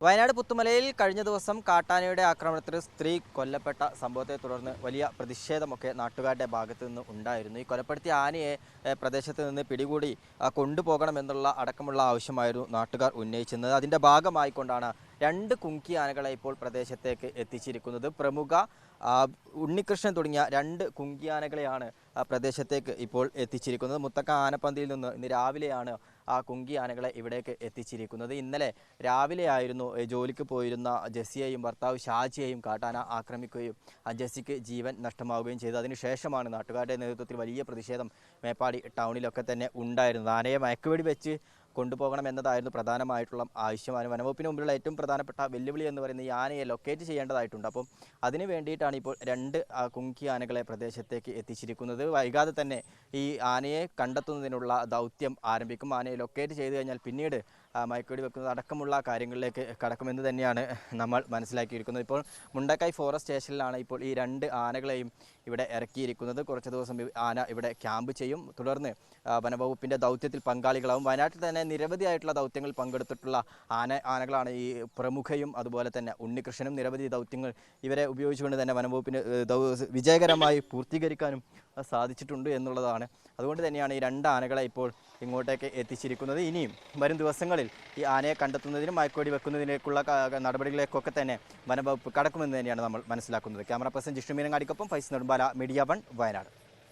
വയനാട് പുത്തുമലയിൽ കഴിഞ്ഞ ദിവസം കാട്ടാനയുടെ ആക്രമണത്തിൽ സ്ത്രീ കൊല്ലപ്പെട്ട സംഭവത്തെ തുടർന്ന് വലിയ പ്രതിഷേധമൊക്കെ നാട്ടുകാരുടെ ഭാഗത്തു നിന്ന് ഉണ്ടായിരുന്നു. ഈ കൊലപ്പെടുത്തിയ ആനയെ പ്രദേശത്ത് നിന്ന് പിടികൂടി കൊണ്ടുപോകണമെന്നുള്ള അടക്കമുള്ള ആവശ്യമായിരുന്നു നാട്ടുകാർ ഉന്നയിച്ചിരുന്നത്. അതിൻ്റെ ഭാഗമായിക്കൊണ്ടാണ് രണ്ട് കുങ്കി ആനകളെ ഇപ്പോൾ പ്രദേശത്തേക്ക് എത്തിച്ചിരിക്കുന്നത്. പ്രമുഖ ഉണ്ണികൃഷ്ണൻ തുടങ്ങിയ രണ്ട് കുങ്കിയാനകളെയാണ് പ്രദേശത്തേക്ക് ഇപ്പോൾ എത്തിച്ചിരിക്കുന്നത്. മുത്തക്ക ആനപ്പന്തിയിൽ നിന്ന് ഇന്ന് രാവിലെയാണ് ആ കുങ്കി ആനകളെ ഇവിടേക്ക് എത്തിച്ചിരിക്കുന്നത്. ഇന്നലെ രാവിലെയായിരുന്നു ജോലിക്ക് പോയിരുന്ന ജെസ്സിയെയും ഭർത്താവ് ഷാജിയെയും കാട്ടാന ആക്രമിക്കുകയും ജെസ്സിക്ക് ജീവൻ നഷ്ടമാവുകയും ചെയ്തു. അതിനുശേഷമാണ് നാട്ടുകാരുടെ നേതൃത്വത്തിൽ വലിയ പ്രതിഷേധം മേപ്പാടി ടൗണിലൊക്കെ തന്നെ ഉണ്ടായിരുന്നത്. ആനയെ മയക്കുവെടി വെച്ച് കൊണ്ടുപോകണം എന്നതായിരുന്നു പ്രധാനമായിട്ടുള്ള ആവശ്യമാണ്. വനംവകുപ്പിന് മുമ്പിലുള്ള ഏറ്റവും പ്രധാനപ്പെട്ട വെല്ലുവിളി എന്ന് പറയുന്നത് ഈ ആനയെ ലൊക്കേറ്റ് ചെയ്യേണ്ടതായിട്ടുണ്ട്. അപ്പം അതിനു വേണ്ടിയിട്ടാണ് ഇപ്പോൾ രണ്ട് കുങ്കി ആനകളെ പ്രദേശത്തേക്ക് എത്തിച്ചിരിക്കുന്നത്. വൈകാതെ തന്നെ ഈ ആനയെ കണ്ടെത്തുന്നതിനുള്ള ദൗത്യം ആരംഭിക്കും. ആനയെ ലൊക്കേറ്റ് ചെയ്ത് കഴിഞ്ഞാൽ പിന്നീട് മയക്കുവെടി വെക്കുന്നത് അടക്കമുള്ള കാര്യങ്ങളിലേക്ക് കടക്കുമെന്ന് തന്നെയാണ് നമ്മൾ മനസ്സിലാക്കിയിരിക്കുന്നത്. ഇപ്പോൾ മുണ്ടക്കൈ ഫോറസ്റ്റ് സ്റ്റേഷനിലാണ് ഇപ്പോൾ ഈ രണ്ട് ആനകളെയും ഇവിടെ ഇറക്കിയിരിക്കുന്നത്. കുറച്ച് ദിവസം ആന ഇവിടെ ക്യാമ്പ് ചെയ്യും. തുടർന്ന് വനംവകുപ്പിൻ്റെ ദൗത്യത്തിൽ പങ്കാളികളാവും. വയനാട്ടിൽ തന്നെ നിരവധിയായിട്ടുള്ള ദൗത്യങ്ങളിൽ പങ്കെടുത്തിട്ടുള്ള ആനകളാണ് ഈ പ്രമുഖയും അതുപോലെ തന്നെ ഉണ്ണികൃഷ്ണനും. നിരവധി ദൗത്യങ്ങൾ ഇവരെ ഉപയോഗിച്ചുകൊണ്ട് തന്നെ വനംവകുപ്പിന് വിജയകരമായി പൂർത്തീകരിക്കാനും സാധിച്ചിട്ടുണ്ട് എന്നുള്ളതാണ്. അതുകൊണ്ട് തന്നെയാണ് ഈ രണ്ട് ആനകളെ ഇപ്പോൾ ഇങ്ങോട്ടേക്ക് എത്തിച്ചിരിക്കുന്നത്. ഇനിയും വരും ദിവസങ്ങളിൽ ഈ ആനയെ കണ്ടെത്തുന്നതിനും മയക്കുവെടി വെക്കുന്നതിലേക്കുള്ള നടപടികളിലേക്കൊക്കെ തന്നെ വനംവകുപ്പ് കടക്കുമെന്ന് തന്നെയാണ് നമ്മൾ മനസ്സിലാക്കുന്നത്. ക്യാമറ പേഴ്സൺ ജിഷ്ണു മീനങ്ങാടിക്കൊപ്പം ഫൈസ് നെടുമ്പാല, മീഡിയ 1 വയനാട്.